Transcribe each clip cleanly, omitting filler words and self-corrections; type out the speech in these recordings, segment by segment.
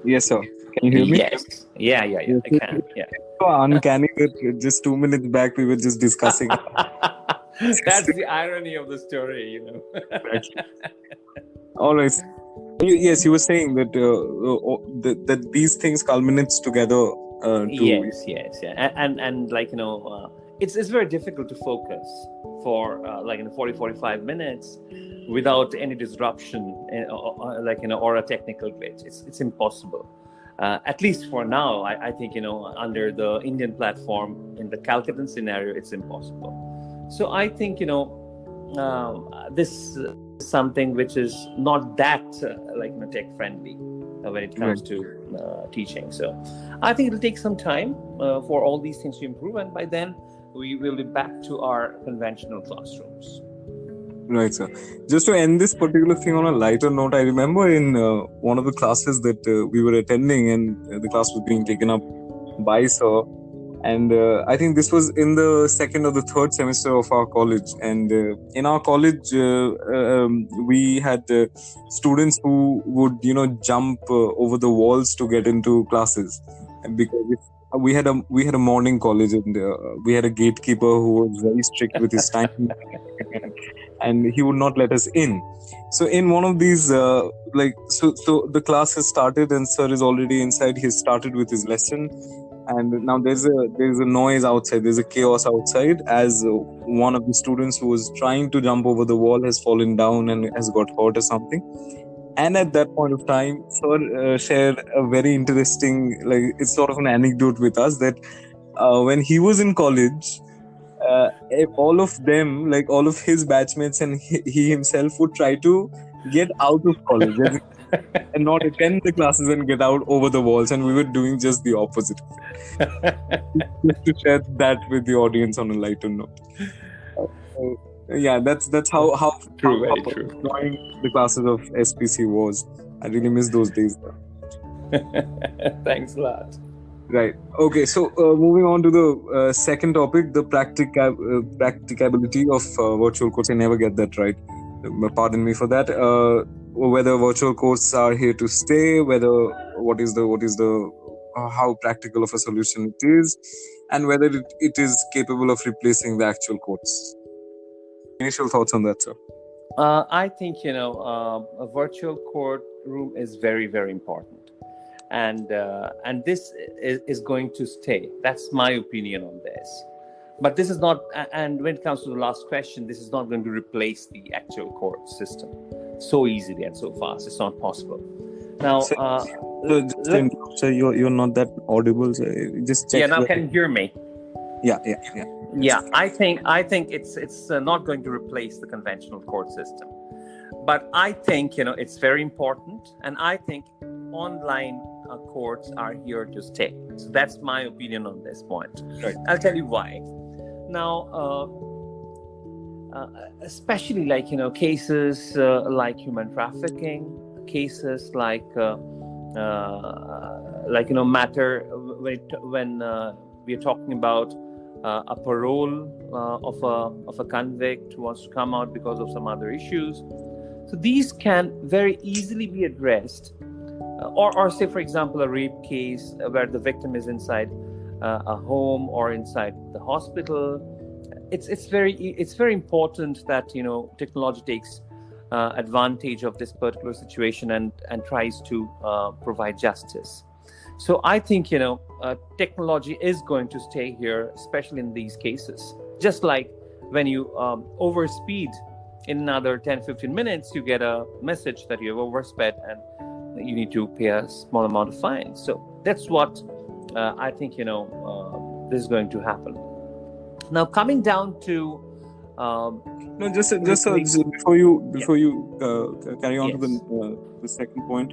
Yes, sir. Can you hear me? Yes. Yeah. Yes, I it- can. it's Yeah. so uncanny that just 2 minutes back we were just discussing. That's the irony of the story. Exactly. All right. Yes, you were saying that that these things culminates together to. Yes, yeah, and it's very difficult to focus for 40-45 minutes without any disruption, or a technical glitch. It's impossible. At least for now, I think under the Indian platform in the Calcuttan scenario, it's impossible. So I think this is something which is not that tech friendly when it comes Right. to teaching. So I think it'll take some time for all these things to improve, and by then we will be back to our conventional classrooms. Right, sir. Just to end this particular thing on a lighter note, I remember in one of the classes that we were attending, and the class was being taken up by sir. And I think this was in the second or the third semester of our college. And in our college, we had students who would, jump over the walls to get into classes. And because we had a morning college, and we had a gatekeeper who was very strict with his time, and he would not let us in. So in one of these, so the class has started, and sir is already inside. He has started with his lesson. And now there's a noise outside. There's a chaos outside as one of the students who was trying to jump over the wall has fallen down and has got hurt or something. And at that point of time, sir shared a very interesting, it's sort of an anecdote with us that when he was in college, all of them, like all of his batchmates and he himself, would try to get out of college and not attend the classes and get out over the walls, and we were doing just the opposite. Just to share that with the audience on a lighter note. Yeah, that's how True, very true. enjoying the classes of SPC was. I really miss those days. Thanks a lot. Right. Okay. So moving on to the second topic, the practicability of virtual courts. I never get that right. Pardon me for that. Whether virtual courts are here to stay, what is the how practical of a solution it is, and whether it is capable of replacing the actual courts. Initial thoughts on that, sir? I think a virtual courtroom is very, very important, and this is going to stay. That's my opinion on this. But this is not. And when it comes to the last question, this is not going to replace the actual court system so easily and so fast. It's not possible. Now, So you're not that audible. So just check. yeah. Now, can you hear me? Yeah. Yeah, I think it's not going to replace the conventional court system, but I think it's very important, and I think online courts are here to stay. So that's my opinion on this point. Right. I'll tell you why. Now, especially cases like human trafficking, cases matter when we are talking about a parole of a convict who wants to come out because of some other issues. So these can very easily be addressed, or say, for example, a rape case where the victim is inside a home or inside the hospital. It's very important that technology takes advantage of this particular situation and tries to provide justice. So I think technology is going to stay here, especially in these cases. Just like when you overspeed in another 10-15 minutes, you get a message that you have oversped and you need to pay a small amount of fine. So that's what I think this is going to happen. Now, coming down to No, just before you carry on to the second point,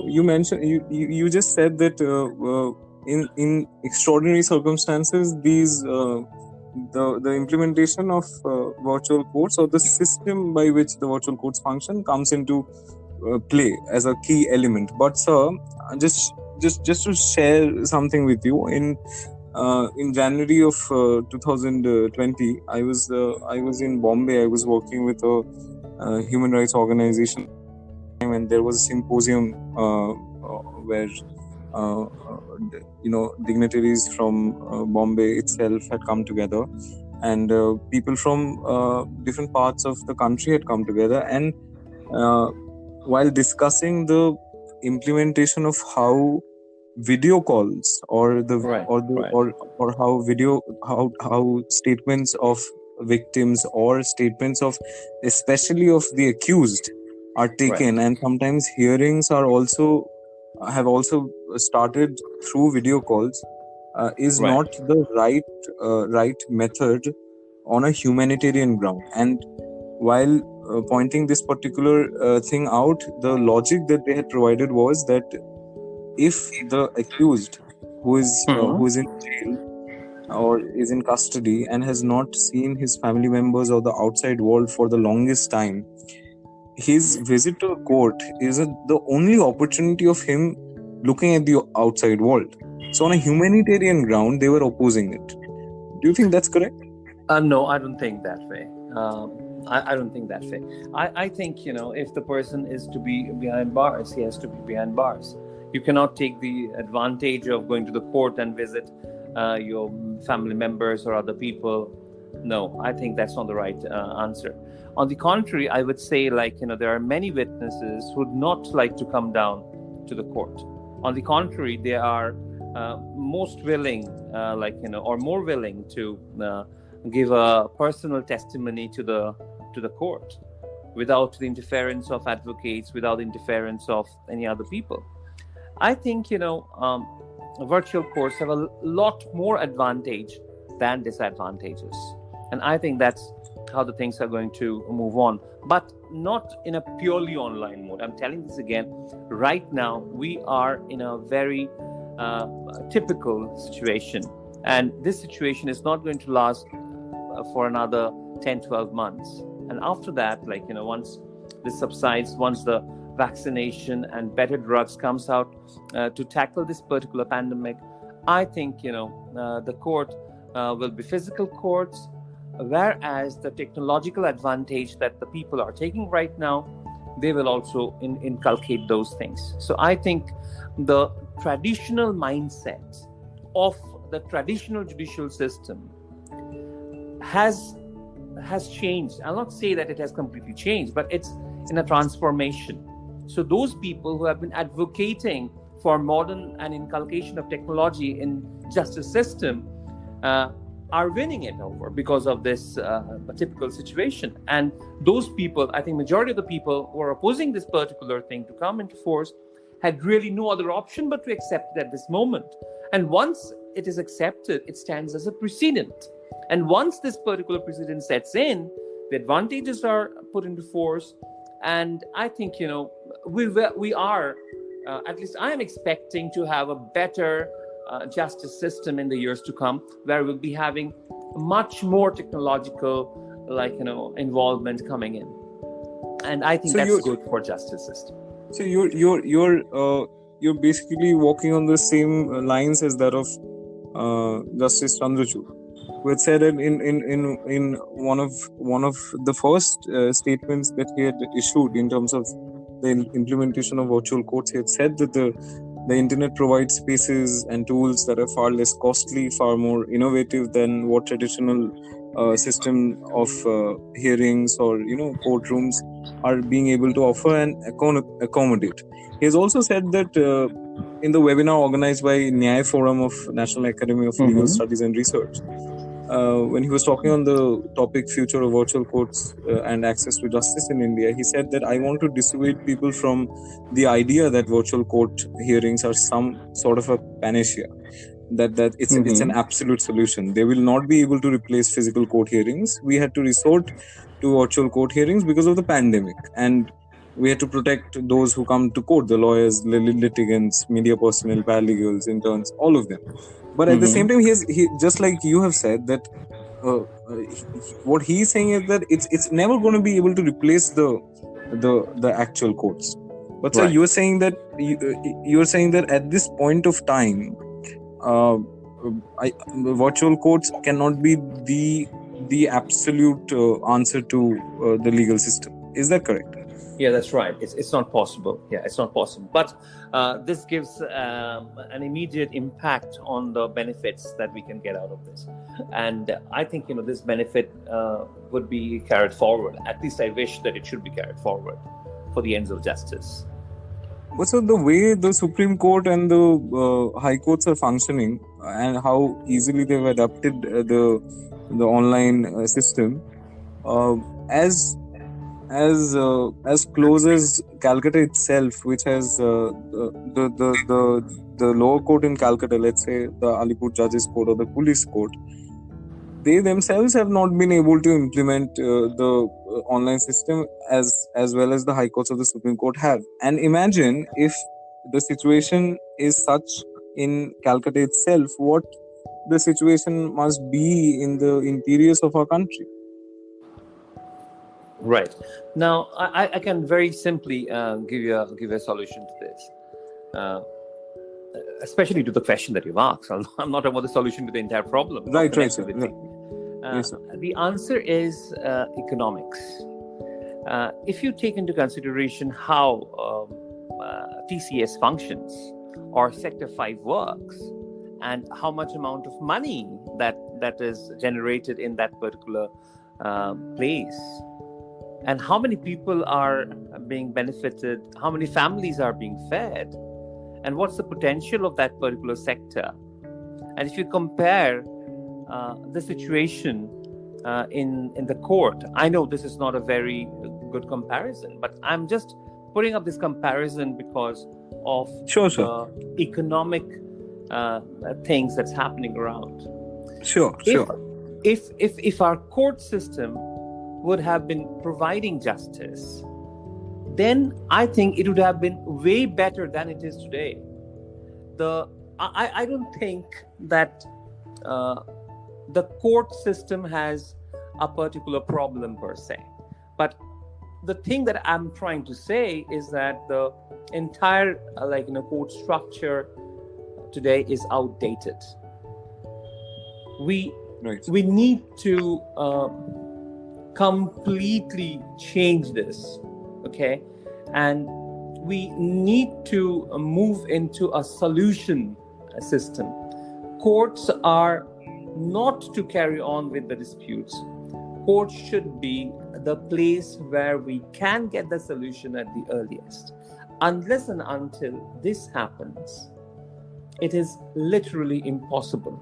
you mentioned you just said that in extraordinary circumstances, these the implementation of virtual courts, or the system by which the virtual courts function, comes into play as a key element. But sir, just to share something with you, in January of 2020, I was in Bombay. I was working with a human rights organization, and there was a symposium where dignitaries from Bombay itself had come together, and people from different parts of the country had come together, and while discussing the implementation of how video calls or the Right. or the Right. or how statements of victims or statements of especially of the accused are taken, Right. and sometimes hearings are also have also started through video calls, is Right. not the right method on a humanitarian ground. And while pointing this particular thing out, the logic that they had provided was that if the accused who is in jail or is in custody and has not seen his family members or the outside world for the longest time, his visit to the court is the only opportunity of him looking at the outside world. So on a humanitarian ground, they were opposing it. Do you think that's correct? No, I don't think that way. I don't think that way. I think, if the person is to be behind bars, he has to be behind bars. You cannot take the advantage of going to the court and visit your family members or other people. No, I think that's not the right answer. On the contrary, I would say, there are many witnesses who would not like to come down to the court. On the contrary, they are most willing, or more willing to give a personal testimony to the court without the interference of advocates, without the interference of any other people. I think virtual courts have a lot more advantage than disadvantages, and I think that's how the things are going to move on, but not in a purely online mode. I'm telling this again. Right now, we are in a very typical situation, and this situation is not going to last for another 10-12 months. And after that, once this subsides, once the vaccination and better drugs comes out to tackle this particular pandemic, I think the court will be physical courts, whereas the technological advantage that the people are taking right now, they will also inculcate those things. So I think the traditional mindset of the traditional judicial system has changed. I'll not say that it has completely changed, but it's in a transformation. So those people who have been advocating for modern and inculcation of technology in justice system are winning it over because of this typical situation. And those people, I think majority of the people who are opposing this particular thing to come into force had really no other option but to accept it at this moment. And once it is accepted, it stands as a precedent. And once this particular precedent sets in, the advantages are put into force. And I think, we are, at least I am expecting to have a better justice system in the years to come, where we'll be having much more technological, involvement coming in. And I think that's good for justice system. So you're basically walking on the same lines as that of Justice Chandrachud, who had said in one of the first statements that he had issued in terms of the implementation of virtual courts. He had said that the internet provides spaces and tools that are far less costly, far more innovative than what traditional system of hearings or courtrooms are being able to offer and accommodate. He has also said that in the webinar organized by Nyaya Forum of National Academy of Legal Studies and Research, when he was talking on the topic future of virtual courts and access to justice in India, he said that I want to dissuade people from the idea that virtual court hearings are some sort of a panacea, that it's an absolute solution. They will not be able to replace physical court hearings. We had to resort to virtual court hearings because of the pandemic, and we had to protect those who come to court, the lawyers, litigants, media personnel, paralegals, interns, all of them. But at the same time, he just like you have said that what he's saying is that it's never going to be able to replace the actual courts. But sir, you're saying that at this point of time, virtual courts cannot be the absolute answer to the legal system. Is that correct? Yeah, that's right. It's not possible. Yeah, it's not possible. But this gives an immediate impact on the benefits that we can get out of this. And I think, this benefit would be carried forward. At least I wish that it should be carried forward for the ends of justice. But so the way the Supreme Court and the High Courts are functioning, and how easily they've adapted the online system, as close as Calcutta itself, which has the lower court in Calcutta, let's say the Alipur Judges Court or the Police Court, they themselves have not been able to implement the online system as well as the High Courts of the Supreme Court have. And imagine if the situation is such in Calcutta itself, what the situation must be in the interiors of our country. Right. Now, I can very simply give you a solution to this, especially to the question that you've asked. I'm not about the solution to the entire problem. Right, sir. Yes, sir. The answer is economics. If you take into consideration how TCS functions or Sector 5 works, and how much amount of money that is generated in that particular place, and how many people are being benefited, how many families are being fed, and what's the potential of that particular sector. And if you compare the situation in the court, I know this is not a very good comparison, but I'm just putting up this comparison because of the economic things that's happening around. If our court system would have been providing justice, then I think it would have been way better than it is today. I don't think that the court system has a particular problem per se, but the thing that I'm trying to say is that the entire court structure today is outdated. We need to completely change this, okay? And we need to move into a solution system. Courts are not to carry on with the disputes. Courts should be the place where we can get the solution at the earliest. Unless and until this happens, it is literally impossible.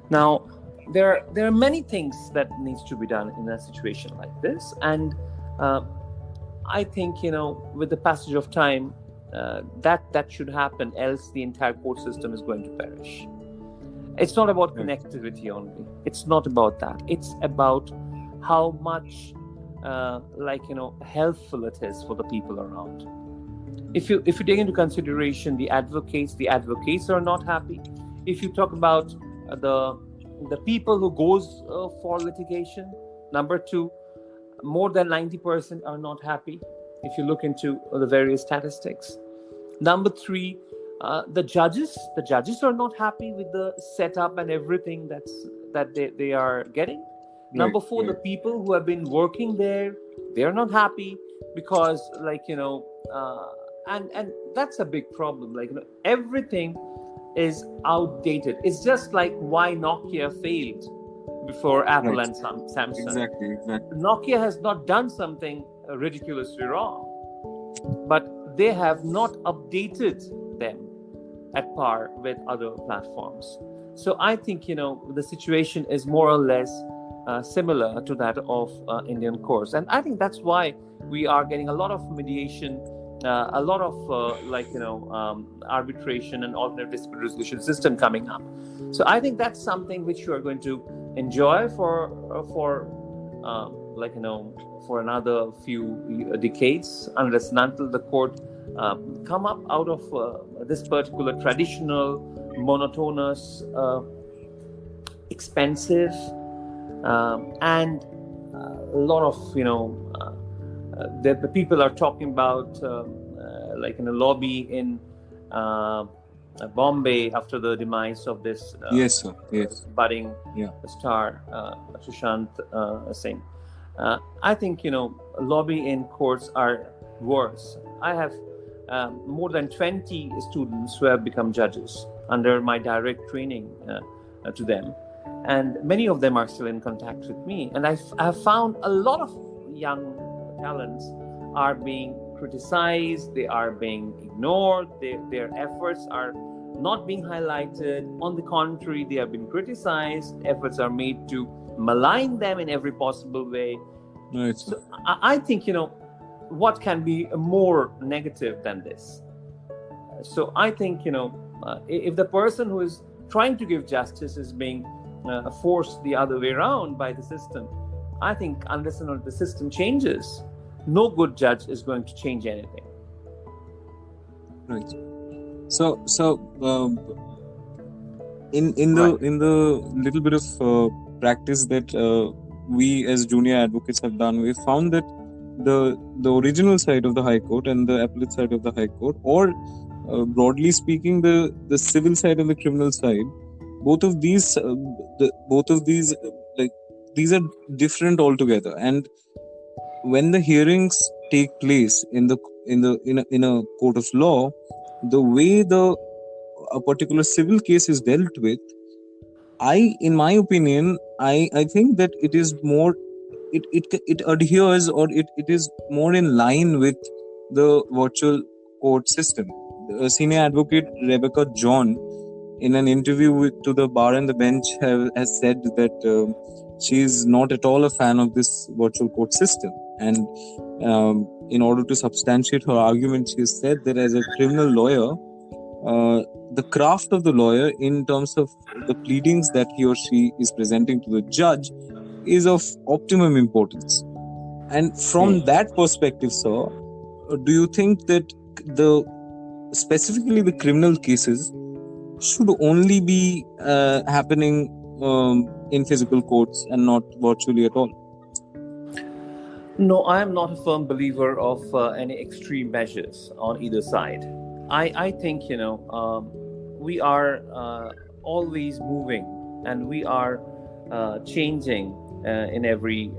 Now, there are many things that needs to be done in a situation like this, and I think with the passage of time that should happen, else the entire court system is going to perish. It's not about connectivity only. It's not about that. It's about how much helpful it is for the people around. If you take into consideration the advocates are not happy. If you talk about the people who goes for litigation, number two, more than 90% are not happy if you look into the various statistics. Number three, the judges are not happy with the setup and everything that they are getting. Number four, the people who have been working there, they're not happy because and that's a big problem. Everything is outdated. It's just like why Nokia failed before Apple and Samsung. Exactly. Nokia has not done something ridiculously wrong, but they have not updated them at par with other platforms. So I think the situation is more or less similar to that of Indian courts, and I think that's why we are getting a lot of mediation, a lot of arbitration and alternative dispute resolution system coming up. So I think that's something which you are going to enjoy for another few decades, unless and until the court come up out of this particular traditional, monotonous, expensive, and a lot of the people are talking about in a lobby in Bombay after the demise of this yes, sir. Yes. budding star Sushant Singh. I think, lobbying in courts are worse. I have more than 20 students who have become judges under my direct training to them. And many of them are still in contact with me. And I've found a lot of young talents are being criticized, they are being ignored, their efforts are not being highlighted. On the contrary, they have been criticized, efforts are made to malign them in every possible way. Right. So I think, what can be more negative than this? So I think, if the person who is trying to give justice is being forced the other way around by the system, I think unless and until the system changes, no good judge is going to change anything. Right. So in the little bit of practice that we as junior advocates have done, we found that the original side of the High Court and the appellate side of the High Court, or broadly speaking, the civil side and the criminal side, both of these like these are different altogether. And when the hearings take place in a court of law, the way a particular civil case is dealt with, in my opinion, I think that it is more, it adheres, or it is more in line with the virtual court system. The senior advocate Rebecca John, in an interview to the Bar and the Bench, has said that she is not at all a fan of this virtual court system. And in order to substantiate her argument, she has said that as a criminal lawyer, the craft of the lawyer in terms of the pleadings that he or she is presenting to the judge is of optimum importance. And from that perspective, sir, do you think that specifically the criminal cases should only be happening in physical courts and not virtually at all? No, I am not a firm believer of any extreme measures on either side. I think, we are always moving, and we are changing in every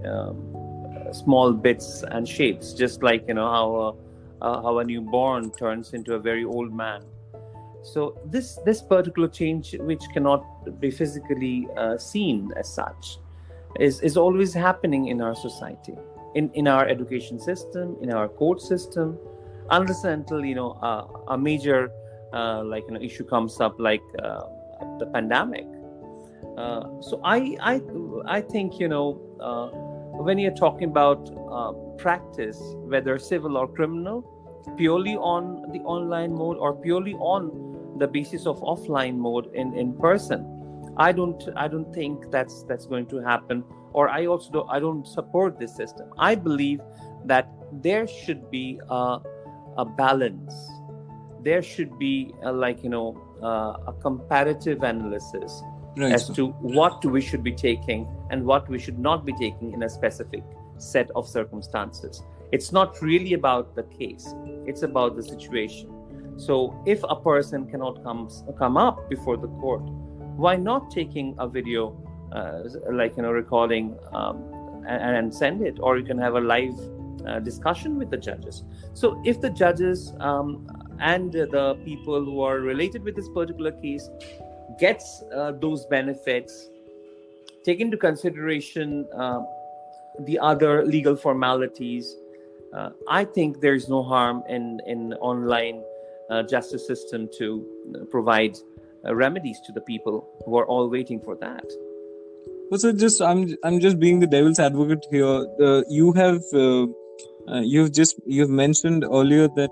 small bits and shapes, just like, how a newborn turns into a very old man. So this particular change, which cannot be physically seen as such, is always happening in our society, in our education system, in our court system, unless and until a major issue comes up, like the pandemic. So I think when you're talking about practice, whether civil or criminal, purely on the online mode or purely on the basis of offline mode in person, I don't think that's going to happen. Or I don't support this system. I believe that there should be a balance. There should be a comparative analysis, right, as to what we should be taking and what we should not be taking in a specific set of circumstances. It's not really about the case, it's about the situation. So if a person cannot come up before the court, why not taking a video recording and send it, or you can have a live discussion with the judges. So if the judges and the people who are related with this particular case gets those benefits, take into consideration the other legal formalities, I think there is no harm in online justice system to provide remedies to the people who are all waiting for that. Well, so I'm just being the devil's advocate here. You've mentioned earlier that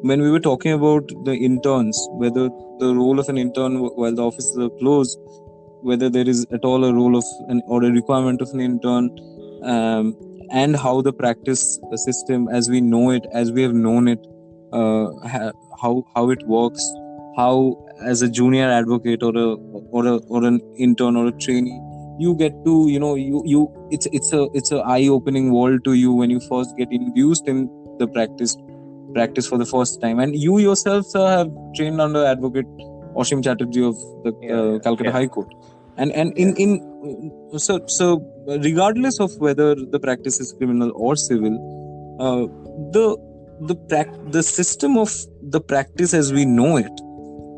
when we were talking about the interns, whether the role of an intern while the offices are closed, whether there is at all a role of or a requirement of an intern, and how the practice system as we know it, as we have known it, how it works, how as a junior advocate or an intern or a trainee, you get to it's a eye-opening world to you when you first get induced in the practice for the first time. And you yourself, sir, have trained under Advocate Oshim Chatterjee of the Calcutta High Court, and regardless of whether the practice is criminal or civil, uh, the system of the practice as we know it,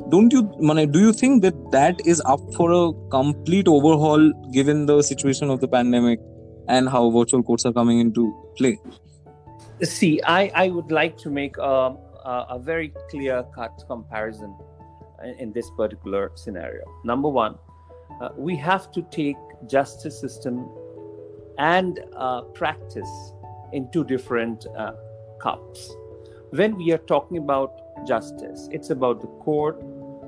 do you think that is up for a complete overhaul given the situation of the pandemic and how virtual courts are coming into play? See, I would like to make a very clear-cut comparison in this particular scenario. Number one, we have to take justice system and practice in two different cups. When we are talking about justice, it's about the court,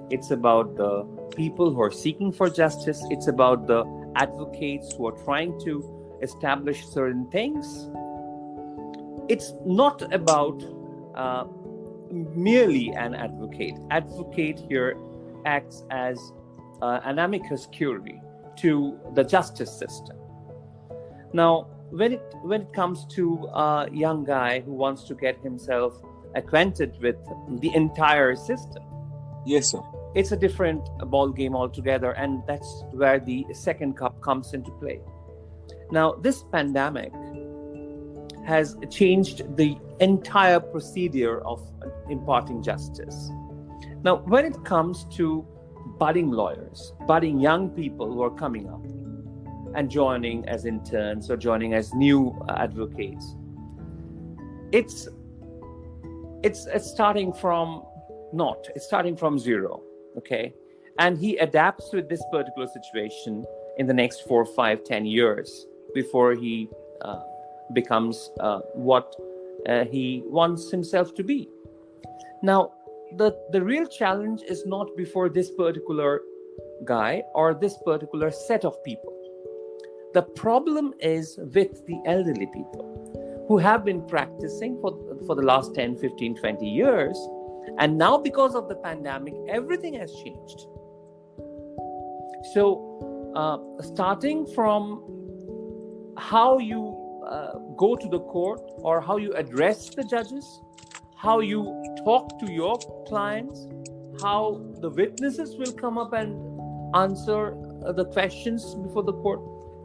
it's about the people who are seeking for justice, it's about the advocates who are trying to establish certain things. It's not about merely an advocate. Advocate here acts as an amicus curiae to the justice system. Now, when it comes to a young guy who wants to get himself acquainted with the entire system, Yes, sir. it's a different ball game altogether, and that's where the second cup comes into play. Now, this pandemic has changed the entire procedure of imparting justice. Now, when it comes to budding lawyers, budding young people who are coming up and joining as interns or joining as new advocates, it's starting from naught. It's starting from zero, okay? And he adapts with this particular situation in the next 4, 5, 10 years before he becomes what he wants himself to be. Now, the real challenge is not before this particular guy or this particular set of people. The problem is with the elderly people who have been practicing for the last 10, 15, 20 years. And now because of the pandemic, everything has changed. So starting from how you go to the court or how you address the judges, how you talk to your clients, how the witnesses will come up and answer the questions before the court,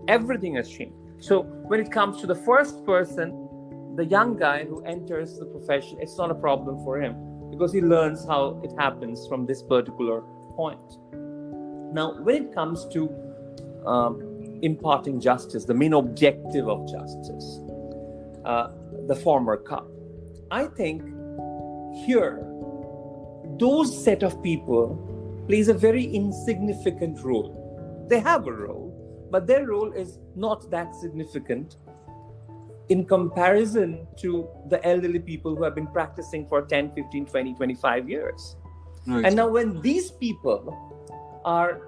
everything has changed. So when it comes to the first person, the young guy who enters the profession, it's not a problem for him because he learns how it happens from this particular point. Now, when it comes to imparting justice, the main objective of justice, the former cup, I think here, those set of people plays a very insignificant role. They have a role, but their role is not that significant in comparison to the elderly people who have been practicing for 10, 15, 20, 25 years. Right. And now when these people are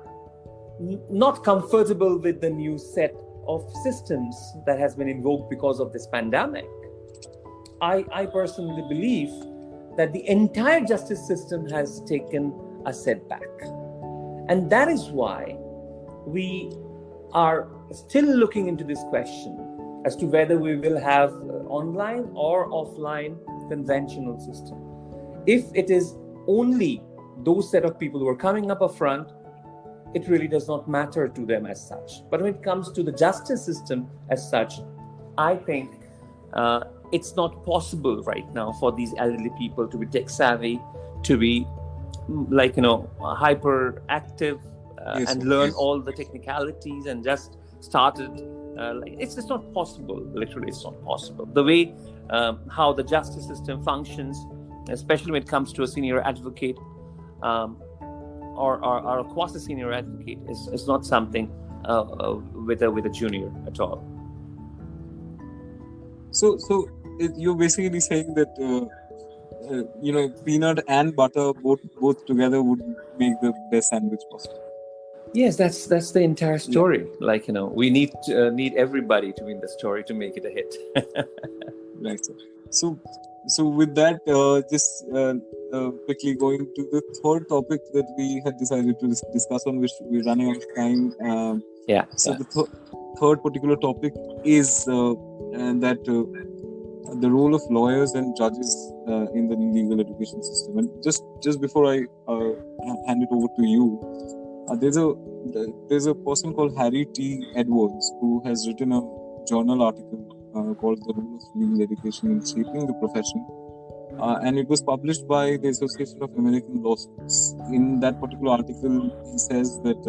not comfortable with the new set of systems that has been invoked because of this pandemic, I personally believe that the entire justice system has taken a setback. And that is why we are still looking into this question as to whether we will have online or offline conventional system. If it is only those set of people who are coming up front, it really does not matter to them as such. But when it comes to the justice system as such, I think it's not possible right now for these elderly people to be tech savvy, to be hyperactive and learn all the technicalities and just started. It's just not possible. Literally, it's not possible. The way how the justice system functions, especially when it comes to a senior advocate or a quasi-senior advocate, is not something with a junior at all. So you're basically saying that peanut and butter both together would make the best sandwich possible. Yes, that's the entire story. Yeah. We need everybody to be in the story to make it a hit. Right, sir. So with that, just quickly going to the third topic that we had decided to discuss on, which we're running out of time. So the third particular topic is that the role of lawyers and judges in the legal education system. And just before I hand it over to you, there's a person called Harry T. Edwards who has written a journal article called "The Role of Legal Education in Shaping the Profession," and it was published by the Association of American Law Schools. In that particular article, he says that,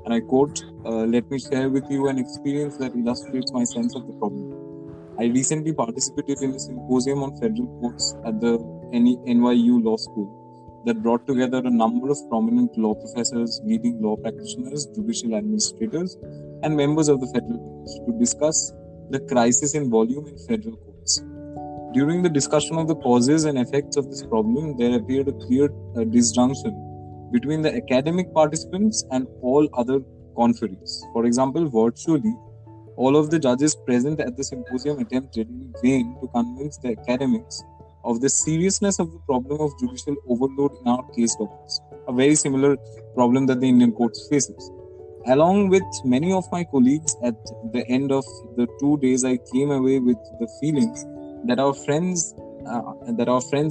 and I quote, "Let me share with you an experience that illustrates my sense of the problem. I recently participated in a symposium on federal courts at the NYU Law School that brought together a number of prominent law professors, leading law practitioners, judicial administrators, and members of the federal bench to discuss the crisis in volume in federal courts. During the discussion of the causes and effects of this problem, there appeared a clear disjunction between the academic participants and all other conferees. For example, virtually all of the judges present at the symposium attempted in vain to convince the academics of the seriousness of the problem of judicial overload in our case dockets, a very similar problem that the Indian courts faces. Along with many of my colleagues, at the end of the 2 days, I came away with the feeling that our friends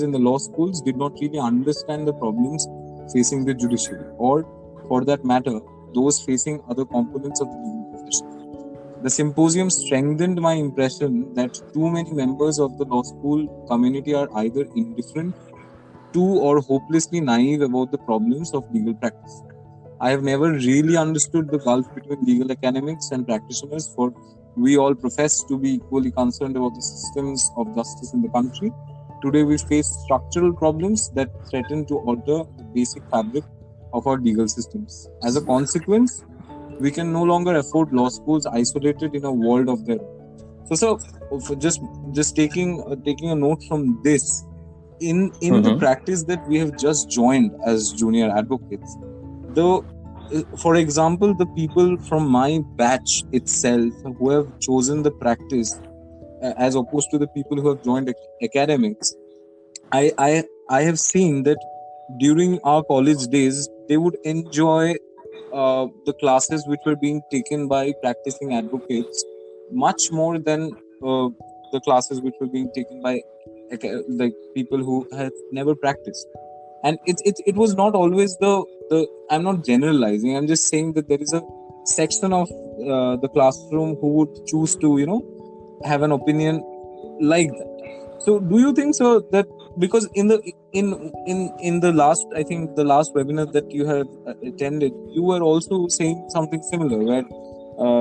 in the law schools did not really understand the problems facing the judiciary, or for that matter, those facing other components of the legal profession. The symposium strengthened my impression that too many members of the law school community are either indifferent to or hopelessly naive about the problems of legal practice. I have never really understood the gulf between legal academics and practitioners, for we all profess to be equally concerned about the systems of justice in the country. Today we face structural problems that threaten to alter the basic fabric of our legal systems. As a consequence, we can no longer afford law schools isolated in a world of their own. So just taking a note from this, in the practice that we have just joined as junior advocates, for example, the people from my batch itself who have chosen the practice, as opposed to the people who have joined academics, I have seen that during our college days, they would enjoy the classes which were being taken by practicing advocates much more than the classes which were being taken by like people who have never practiced. And it was not always the I'm not generalizing, I'm just saying that there is a section of the classroom who would choose to have an opinion like that. So do you think so that, because in the last, I think the last webinar that you have attended, you were also saying something similar, where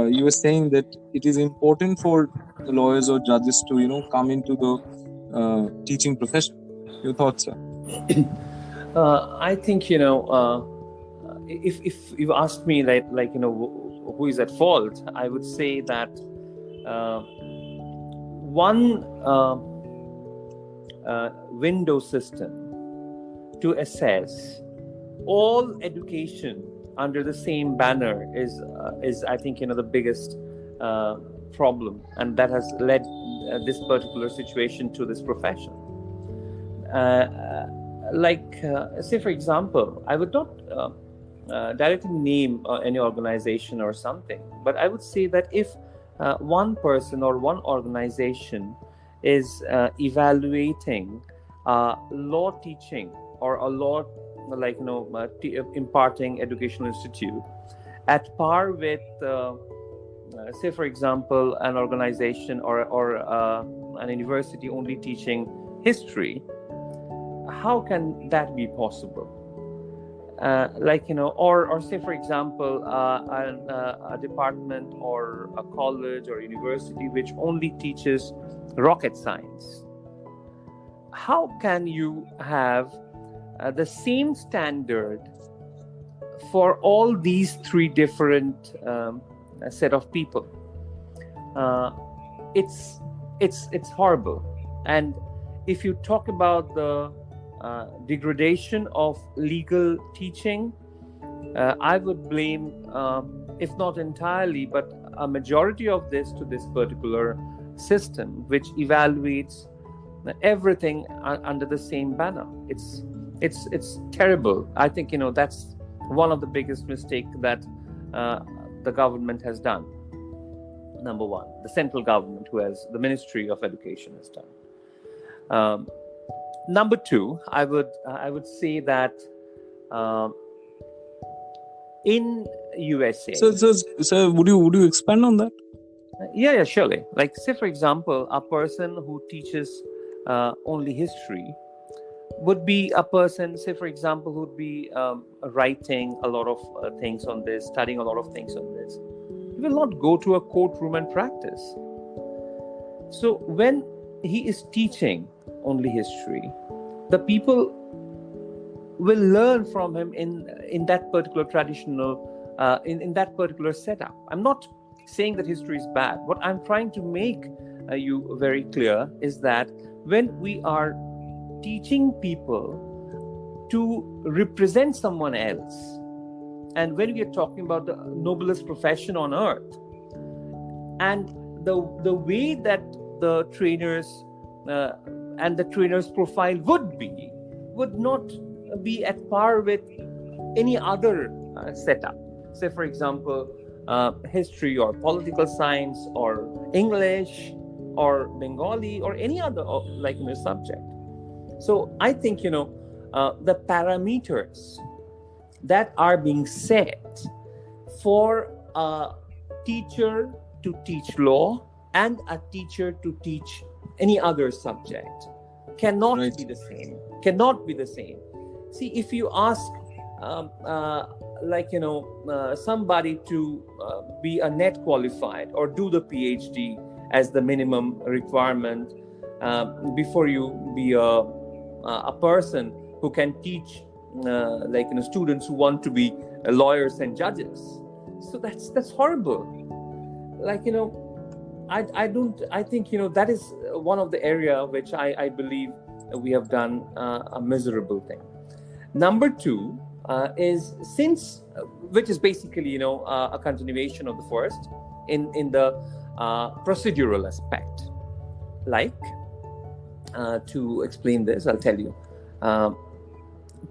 you were saying that it is important for the lawyers or judges to come into the teaching profession. Your thoughts, sir? I think if you ask me like who is at fault, I would say that one window system to assess all education under the same banner is I think the biggest problem, and that has led this particular situation to this profession. Say for example, I would not directly name any organization or something, but I would say that if one person or one organization is evaluating law teaching or a law imparting educational institute at par with say for example an organization or an university only teaching history, how can that be possible? Or say for example a department or a college or university which only teaches rocket science. How can you have the same standard for all these three different set of people? It's horrible. And if you talk about the degradation of legal teaching, I would blame, if not entirely, but a majority of this to this particular system, which evaluates everything under the same banner. It's terrible. I think that's one of the biggest mistakes that the government has done. Number one, the central government, who has the Ministry of Education, has done. Number two, I would say that in USA. So would you expand on that? Yeah, surely. Like, say, for example, a person who teaches only history would be a person, say, for example, who would be writing a lot of things on this, studying a lot of things on this. He will not go to a courtroom and practice. So when he is teaching only history, the people will learn from him in that particular traditional, in that particular setup. I'm not saying that history is bad. What I'm trying to make you very clear is that when we are teaching people to represent someone else, and when we are talking about the noblest profession on earth, and the way that the trainers and the trainer's profile would not be at par with any other setup. Say, for example, history or political science or English or Bengali or any other subject. So I think the parameters that are being set for a teacher to teach law and a teacher to teach any other subject cannot be the same. Cannot be the same. See, if you ask somebody to be a net qualified or do the PhD as the minimum requirement before you be a person who can teach students who want to be lawyers and judges. So that's horrible. I think that is one of the area which I believe we have done a miserable thing. Number two is which is basically a continuation of the first in the procedural aspect. To explain this, I'll tell you.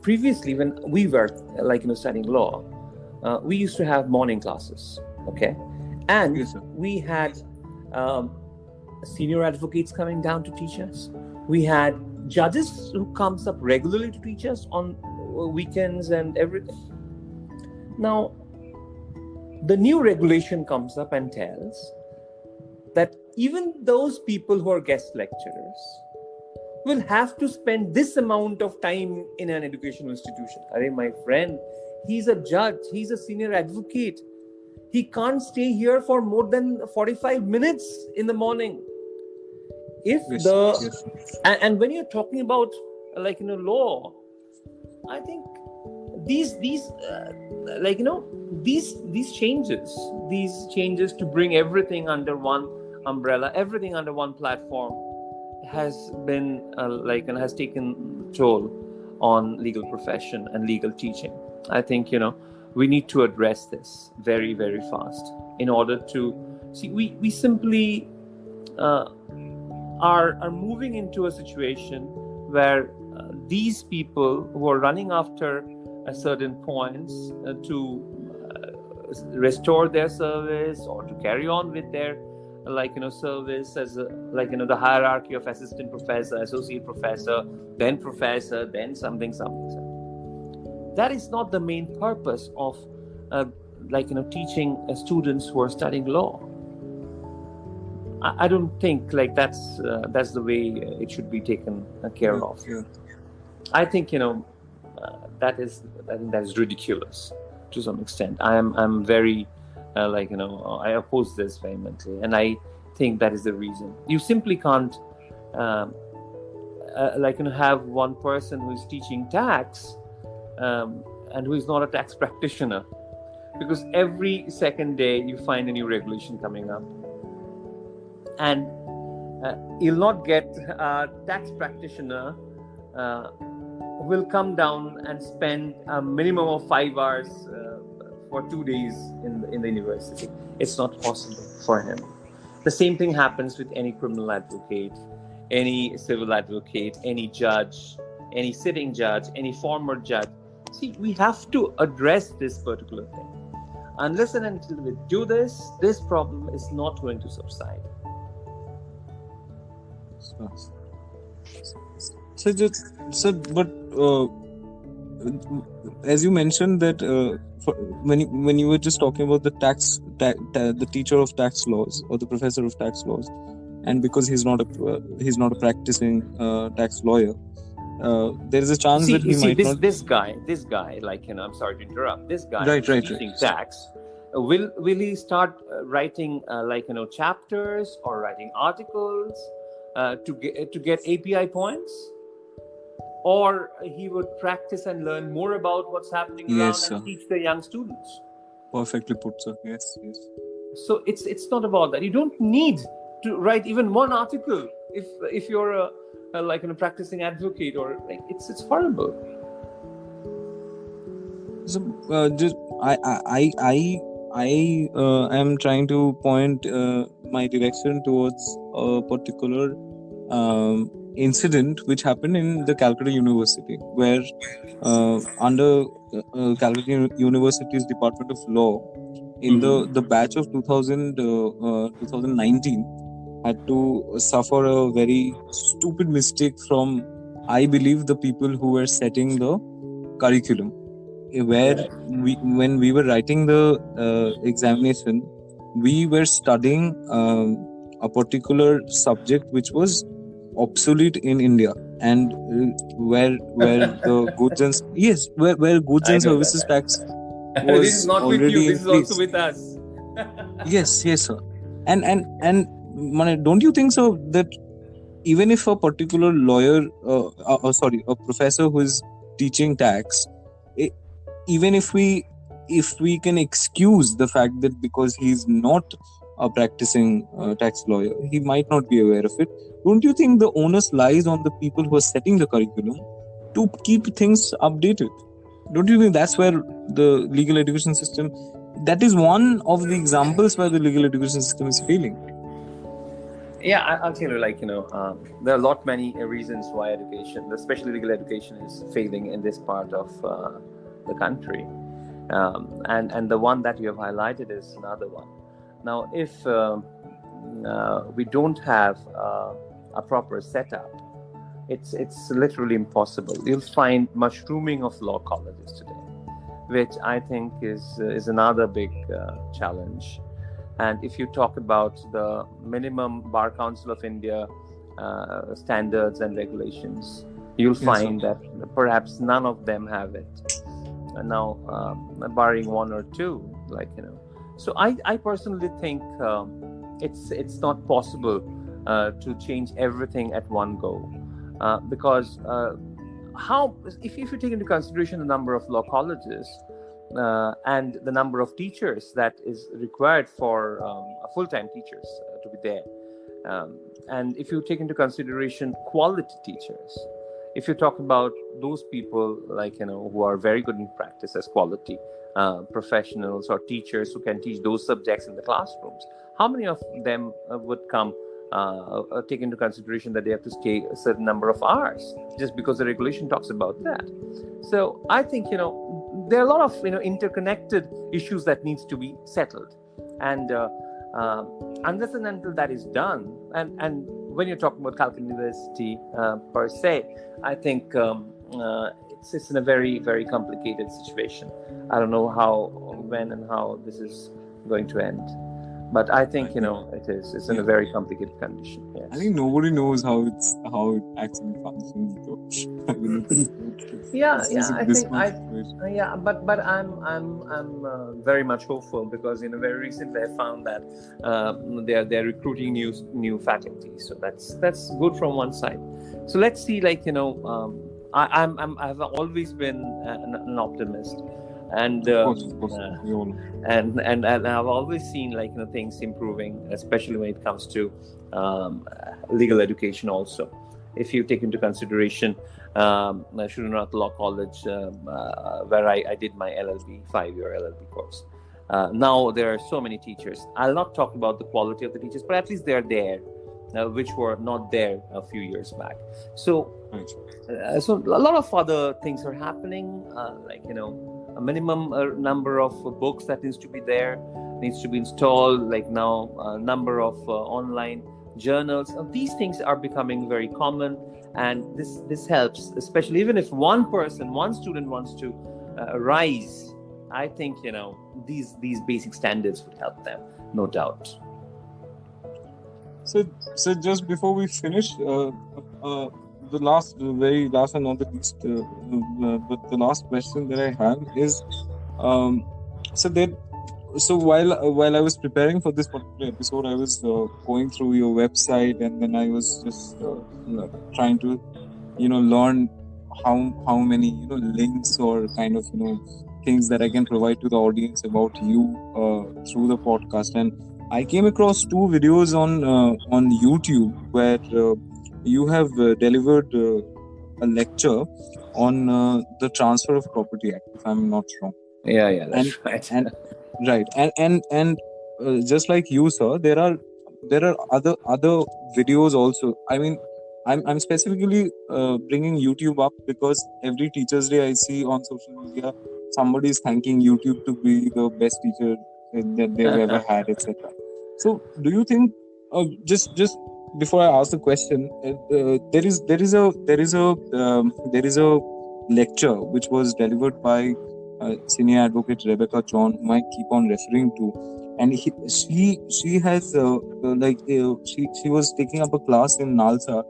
Previously, when we were studying law, we used to have morning classes, okay, and we had senior advocates coming down to teach us. We had judges who comes up regularly to teach us on weekends and everything. Now, the new regulation comes up and tells that even those people who are guest lecturers will have to spend this amount of time in an educational institution. Arey, my friend, he's a judge, he's a senior advocate. He can't stay here for more than 45 minutes in the morning. And when you're talking about law, I think these changes to bring everything under one umbrella, everything under one platform, has been has taken toll on legal profession and legal teaching. I think we need to address this very, very fast in order to see we simply are moving into a situation where these people who are running after certain points to restore their service or to carry on with their service as the hierarchy of assistant professor, associate professor, then something. That is not the main purpose of teaching students who are studying law. I don't think that's the way it should be taken care of. Yeah. I think that is ridiculous to some extent. I'm very I oppose this vehemently, and I think that is the reason. You simply can't have one person who is teaching tax and who is not a tax practitioner, because every second day you find a new regulation coming up, and you'll not get a tax practitioner who will come down and spend a minimum of 5 hours for 2 days in the university. It's not possible for him. The same thing happens with any criminal advocate, any civil advocate, any judge, any sitting judge, any former judge. See, we have to address this particular thing. Unless and until we do this, this problem is not going to subside. as you mentioned that when you were just talking about the the teacher of tax laws or the professor of tax laws, and because he's not a practicing tax lawyer, there is a chance that he might not. this guy, like, I'm sorry to interrupt. This guy Right, who's right, teaching right. tax, will he start writing chapters or writing articles to get API points, or he would practice and learn more about what's happening around Yes, and sir. teach the young students? Perfectly put, sir. Yes, yes. So it's not about that. You don't need to write even one article if you're a practicing advocate, or like it's horrible. So just I am trying to point my direction towards a particular incident which happened in the Calcutta University, where under Calcutta University's Department of Law, in the batch of 2019, had to suffer a very stupid mistake from, I believe, the people who were setting the curriculum, where when we were writing the examination, we were studying a particular subject which was obsolete in India, and where the goods and where goods I and know services that. tax This is was not with you. already This in is also place. with us. Yes, yes, sir. And don't you think so that even if a particular lawyer, a professor who is teaching tax, i- even if we can excuse the fact that because he's not a practicing tax lawyer, he might not be aware of it. Don't you think the onus lies on the people who are setting the curriculum to keep things updated? Don't you think that's where the legal education system, that is one of the examples where the legal education system is failing? Yeah, I'll tell you, there are many reasons why education, especially legal education, is failing in this part of the country. And the one that you have highlighted is another one. Now, if we don't have a proper setup, it's literally impossible. You'll find mushrooming of law colleges today, which I think is another big challenge. And if you talk about the minimum Bar Council of India standards and regulations, you'll find that perhaps none of them have it. And now, barring one or two, So I personally think it's not possible to change everything at one go, because how if you take into consideration the number of law colleges and the number of teachers that is required for full-time teachers to be there, and if you take into consideration quality teachers, if you talk about those people who are very good in practice as quality professionals or teachers who can teach those subjects in the classrooms, how many of them would come take into consideration that they have to stay a certain number of hours just because the regulation talks about that? So I think there are a lot of interconnected issues that needs to be settled, and unless and until that is done, and when you're talking about Calcutta University per se, I think it's in a very, very complicated situation. I don't know when and how this is going to end, but I think it's in a very complicated condition. Yes. I think nobody knows how it actually functions, though. I mean, but I'm very much hopeful, because very recently I found that they're recruiting new faculty, so that's good from one side. So let's see, I've always been an optimist, and of course, we all know. and I've always seen things improving, especially when it comes to legal education also. If you take into consideration Srinath Law College, where I did my LLB, 5-year LLB course. Now there are so many teachers. I'll not talk about the quality of the teachers, but at least they're there, which were not there a few years back. So, so a lot of other things are happening, a minimum number of books that needs to be installed. Like now, number of online journals. These things are becoming very common, and this helps, especially even if one student wants to rise. I think these basic standards would help them, no doubt. So just before we finish, the very last and not the least, but the last question that I have is, so that so while I was preparing for this particular episode, I was going through your website, and then I was just trying to learn how many links or kind of things that I can provide to the audience about you through the podcast. And I came across two videos on YouTube where you have delivered a lecture on the Transfer of Property Act, if I'm not wrong. Yeah, that's right. And right, and just like you, sir, there are other videos also. I mean, I'm specifically bringing YouTube up because every Teachers Day I see on social media somebody is thanking YouTube to be the best teacher that they've ever had, etc. So, do you think just before I ask the question, there is a lecture which was delivered by senior advocate Rebecca John, whom I keep on referring to, and she has she was taking up a class in Nalsa,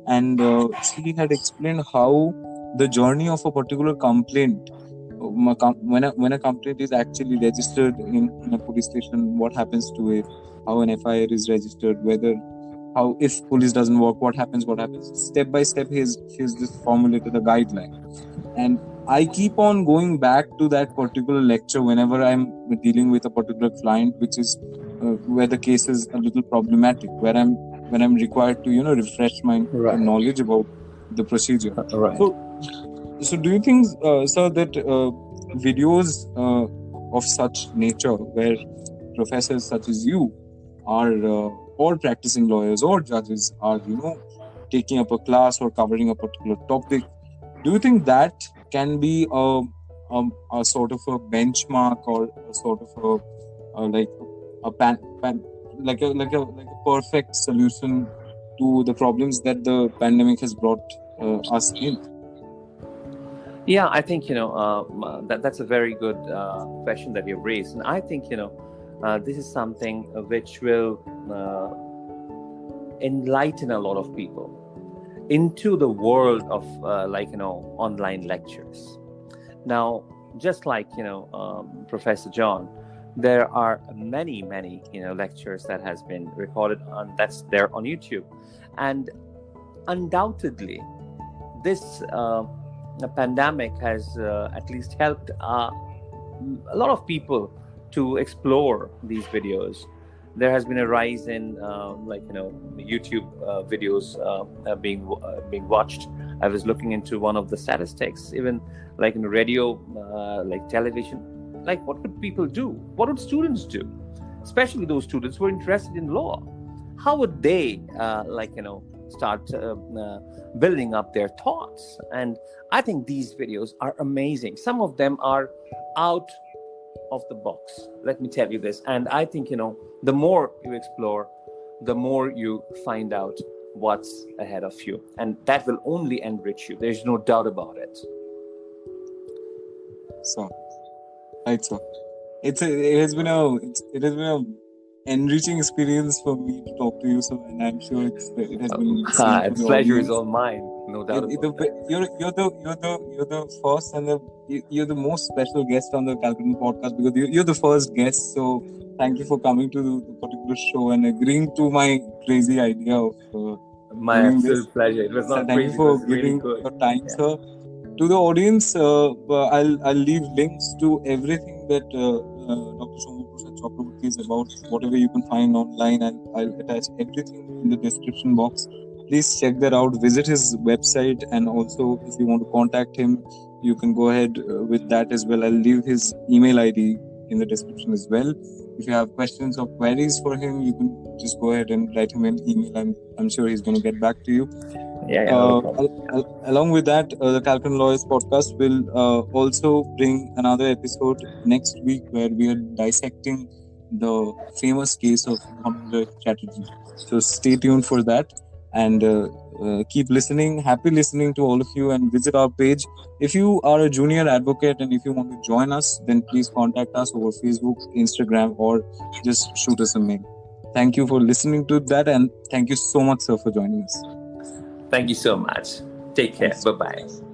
and she had explained how the journey of a particular complaint, when a complaint is actually registered in a police station, what happens to it, how an FIR is registered, how if police doesn't work, what happens, step by step. He's just formulated a guideline, and I keep on going back to that particular lecture whenever I'm dealing with a particular client, which is where the case is a little problematic, when I'm required to refresh my knowledge about the procedure. Right. So do you think, sir, that videos of such nature, where professors such as you are, or practicing lawyers or judges are, taking up a class or covering a particular topic, do you think that can be a sort of a benchmark, or a sort of a perfect solution to the problems that the pandemic has brought us in? Yeah, I think that's a very good question that you've raised, and I think this is something which will enlighten a lot of people into the world of online lectures. Now, just like Professor John, there are many lectures that has been recorded that's there on YouTube, and undoubtedly this pandemic has at least helped a lot of people to explore these videos. There has been a rise in YouTube videos being watched. I was looking into one of the statistics, even like in radio, like television. Like, what would people do? What would students do? Especially those students who are interested in law. How would they start building up their thoughts? And I think these videos are amazing. Some of them are out of the box, let me tell you this. And I think the more you explore, the more you find out what's ahead of you, and that will only enrich you. There's no doubt about it. So, right, so it has been a enriching experience for me to talk to you, so, and I'm sure it has been. It's pleasure is all mine, no doubt about it. You're the first and you're the most special guest on the Calcutta podcast, because you're the first guest. So thank you for coming to the particular show and agreeing to my crazy idea of my absolute pleasure. It was not crazy. Thank you for giving your time, sir. To the audience, I'll leave links to everything that Dr. Shambhu Prasad Chakrabarty is about, whatever you can find online, and I'll attach everything in the description box. Please check that out. Visit his website, and also if you want to contact him, you can go ahead with that as well. I'll leave his email ID in the description as well. If you have questions or queries for him, you can just go ahead and write him an email. I'm sure he's going to get back to you. Along with that, the Calcutta Lawyers podcast will also bring another episode next week, where we are dissecting the famous case of Dharmendra Chatterjee. So stay tuned for that, and keep listening. Happy listening to all of you, and visit our page. If you are a junior advocate and if you want to join us, then please contact us over Facebook, Instagram, or just shoot us a mail. Thank you for listening to that, and thank you so much, sir, for joining us. Thank you so much. Take care. Bye-bye.